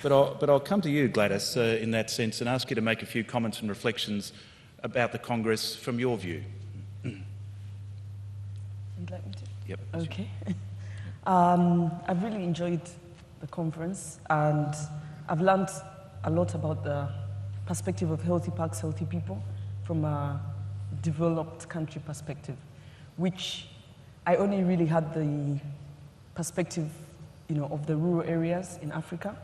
But I'll come to you, Gladys, in that sense, and ask you to make a few comments and reflections about the Congress from your view. You'd like me to? Yep. Okay. I've really enjoyed the conference, and I've learned a lot about the perspective of healthy parks, healthy people, from a developed country perspective, which I only really had the perspective, of the rural areas in Africa.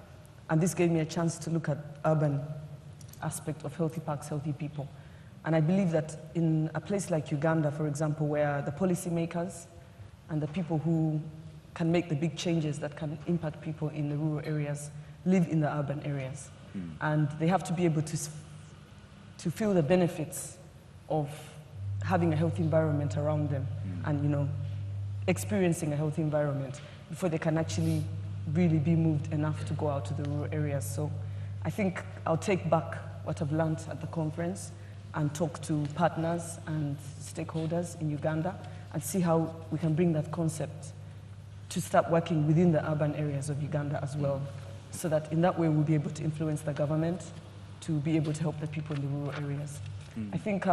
And this gave me a chance to look at urban aspect of healthy parks, healthy people. And I believe that in a place like Uganda, for example, where the policymakers and the people who can make the big changes that can impact people in the rural areas live in the urban areas. And they have to be able to feel the benefits of having a healthy environment around them and, experiencing a healthy environment before they can actually really be moved enough to go out to the rural areas. So I think I'll take back what I've learned at the conference and talk to partners and stakeholders in Uganda and see how we can bring that concept to start working within the urban areas of Uganda as well, so that in that way we'll be able to influence the government to be able to help the people in the rural areas. I think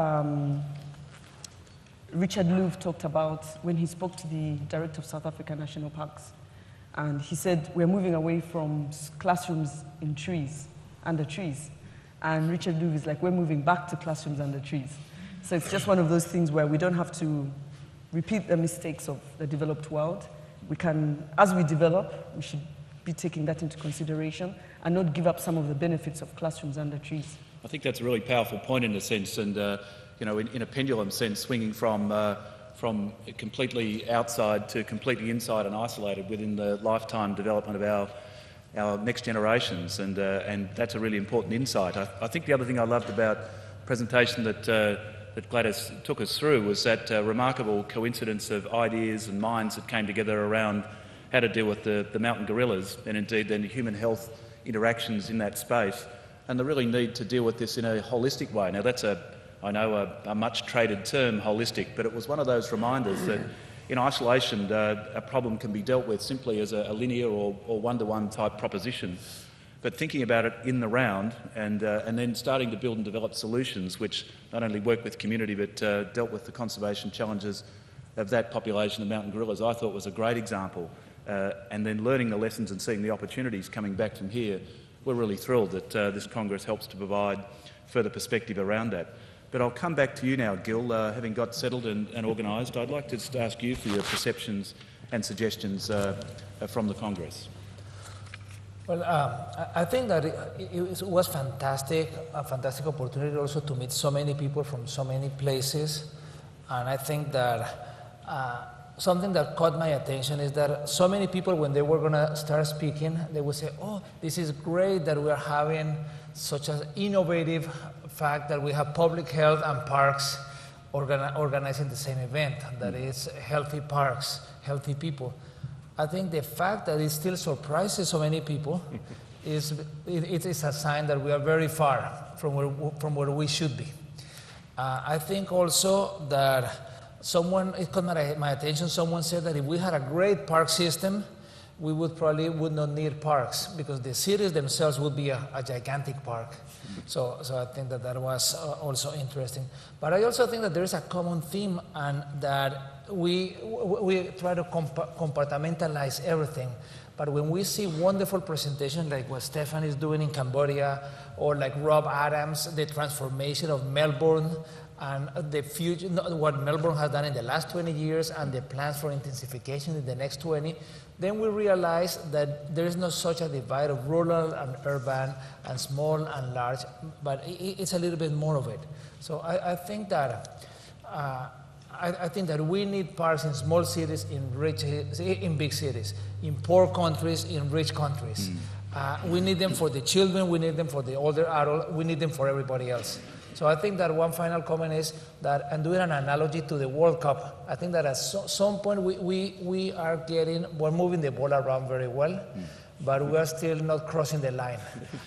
Richard Louvre talked about when he spoke to the director of South Africa National Parks, and he said, we're moving away from classrooms in trees, under trees. And Richard Louvre is like, we're moving back to classrooms under trees. So it's just one of those things where we don't have to repeat the mistakes of the developed world. We can, as we develop, we should be taking that into consideration and not give up some of the benefits of classrooms under trees. I think that's a really powerful point in a sense, and in a pendulum sense, swinging from completely outside to completely inside and isolated within the lifetime development of our next generations, and that's a really important insight. I think the other thing I loved about the presentation that Gladys took us through was that remarkable coincidence of ideas and minds that came together around how to deal with the mountain gorillas and indeed then human health interactions in that space, and the really need to deal with this in a holistic way. Now that's I know a much traded term, holistic, but it was one of those reminders that in isolation a problem can be dealt with simply as a linear or one-to-one type proposition. But thinking about it in the round and then starting to build and develop solutions which not only work with community but dealt with the conservation challenges of that population of mountain gorillas, I thought was a great example. And then learning the lessons and seeing the opportunities coming back from here, we're really thrilled that this Congress helps to provide further perspective around that. But I'll come back to you now, Gil, having got settled and organised. I'd like to just ask you for your perceptions and suggestions from the Congress. Well, I think that it was fantastic, a fantastic opportunity also to meet so many people from so many places. And I think that something that caught my attention is that so many people, when they were going to start speaking, they would say, oh, this is great that we are having such an innovative fact that we have public health and parks organizing the same event, that is healthy parks, healthy people. I think the fact that it still surprises so many people is a sign that we are very far from where we should be. I think also that it caught my attention, someone said that if we had a great park system, we would not need parks because the cities themselves would be a gigantic park. So I think that was also interesting. But I also think that there is a common theme, and that we try to compartmentalize everything. But when we see wonderful presentations like what Stefan is doing in Cambodia, or like Rob Adams, the transformation of Melbourne, and the future, what Melbourne has done in the last 20 years, and the plans for intensification in the next 20, then we realize that there is no such a divide of rural and urban and small and large, but it's a little bit more of it. So I think that we need parks in small cities, in big cities, in poor countries, in rich countries. We need them for the children, we need them for the older adult, we need them for everybody else. So I think that one final comment is that, and doing an analogy to the World Cup, I think that at some point we're moving the ball around very well, but we are still not crossing the line.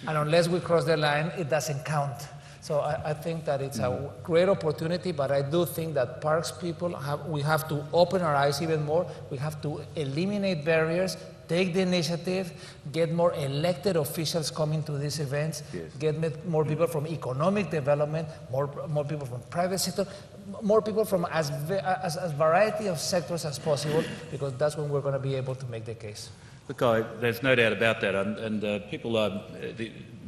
And unless we cross the line, it doesn't count. So I think that it's a great opportunity, but I do think that parks people we have to open our eyes even more. We have to eliminate barriers, take the initiative, get more elected officials coming to these events, get more people from economic development, more people from private sector, more people from as variety of sectors as possible, because that's when we're going to be able to make the case. Look, there's no doubt about that, and people.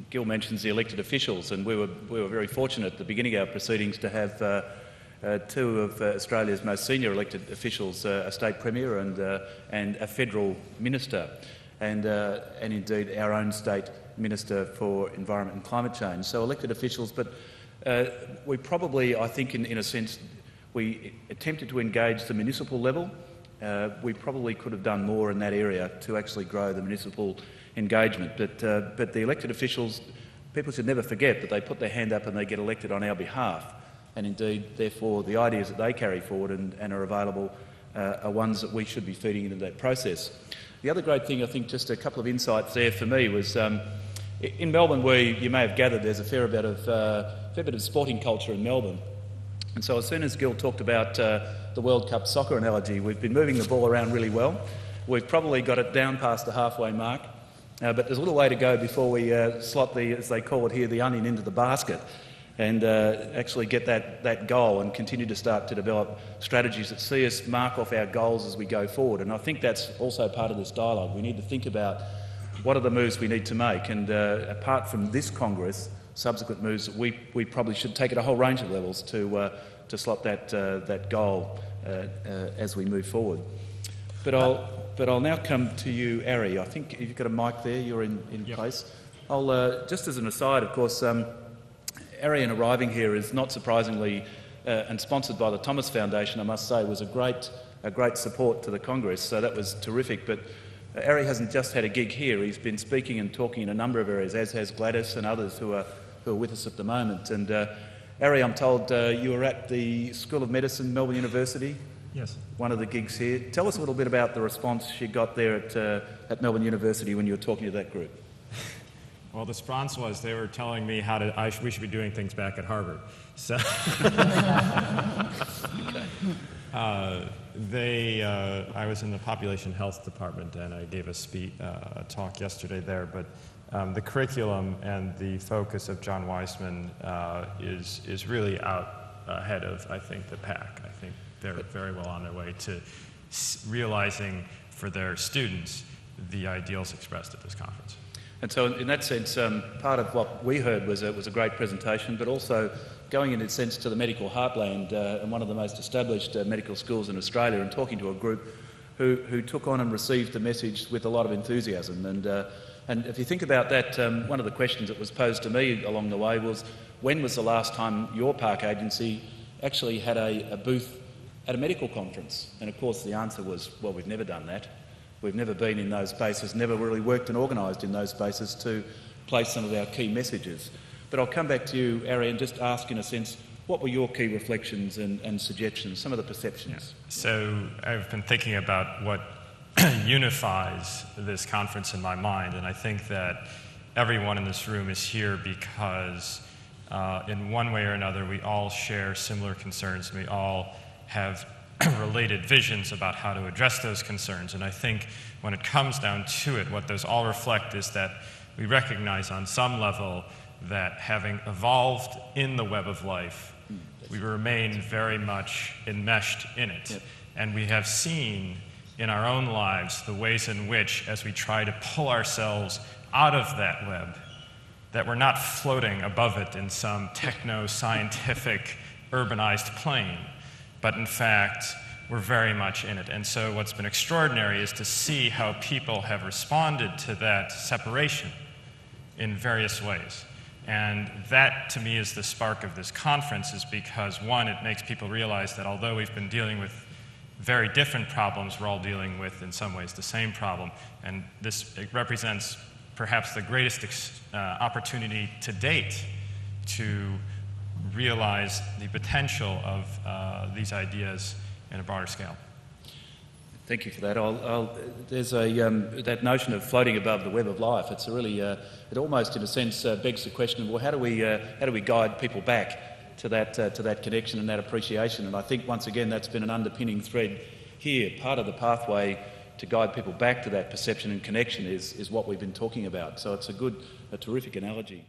Gil mentions the elected officials, and we were very fortunate at the beginning of our proceedings to have two of Australia's most senior elected officials, a state premier and a federal minister, and indeed our own state minister for environment and climate change. So elected officials, but we probably, I think, in a sense, we attempted to engage the municipal level. We probably could have done more in that area to actually grow the municipal engagement, but the elected officials, people should never forget that they put their hand up and they get elected on our behalf, and indeed, therefore, the ideas that they carry forward and are available are ones that we should be feeding into that process. The other great thing, I think, just a couple of insights there for me was in Melbourne, where you may have gathered, there's a fair bit of sporting culture in Melbourne, and so as soon as Gil talked about the World Cup soccer analogy, we've been moving the ball around really well. We've probably got it down past the halfway mark. But there's a little way to go before we slot the, as they call it here, the onion into the basket and actually get that goal and continue to start to develop strategies that see us mark off our goals as we go forward. And I think that's also part of this dialogue. We need to think about what are the moves we need to make, and apart from this Congress, subsequent moves that we probably should take at a whole range of levels to slot that goal as we move forward. But I'll now come to you, Ari. I think you've got a mic there. You're in place. I'll just as an aside, of course, Ari in arriving here is not surprisingly and sponsored by the Thomas Foundation. I must say, was a great support to the Congress. So that was terrific. But Ari hasn't just had a gig here. He's been speaking and talking in a number of areas, as has Gladys and others who are with us at the moment. And Ari, I'm told you were at the School of Medicine, Melbourne University. Yes. One of the gigs here. Tell us a little bit about the response you got there at Melbourne University when you were talking to that group. Well, the response was they were telling me we should be doing things back at Harvard. So I was in the population health department, and I gave a talk yesterday there. But the curriculum and the focus of John Weissman is really out ahead of, I think, the pack. I think they're very well on their way to realizing for their students the ideals expressed at this conference. And so in that sense, part of what we heard was a great presentation, but also going in a sense to the medical heartland and one of the most established medical schools in Australia, and talking to a group who took on and received the message with a lot of enthusiasm. And if you think about that, one of the questions that was posed to me along the way was, when was the last time your park agency actually had a booth at a medical conference? And of course the answer was, well, we've never done that. We've never been in those spaces, never really worked and organised in those spaces to place some of our key messages. But I'll come back to you, Ari, and just ask in a sense, what were your key reflections and suggestions, some of the perceptions? Yeah. So I've been thinking about what unifies this conference in my mind, and I think that everyone in this room is here because in one way or another we all share similar concerns, and we all have related visions about how to address those concerns. And I think when it comes down to it, what those all reflect is that we recognize on some level that having evolved in the web of life, we remain very much enmeshed in it. Yep. And we have seen in our own lives the ways in which, as we try to pull ourselves out of that web, that we're not floating above it in some techno-scientific urbanized plane, but in fact, we're very much in it. And so what's been extraordinary is to see how people have responded to that separation in various ways. And that, to me, is the spark of this conference, is because, one, it makes people realize that although we've been dealing with very different problems, we're all dealing with, in some ways, the same problem. And it represents perhaps the greatest opportunity to date to realize the potential of these ideas in a broader scale. Thank you for that. There's that notion of floating above the web of life. It's a really, it almost, in a sense, begs the question of, well, how do we guide people back to that connection and that appreciation? And I think once again that's been an underpinning thread here. Part of the pathway to guide people back to that perception and connection is what we've been talking about. So it's a terrific analogy.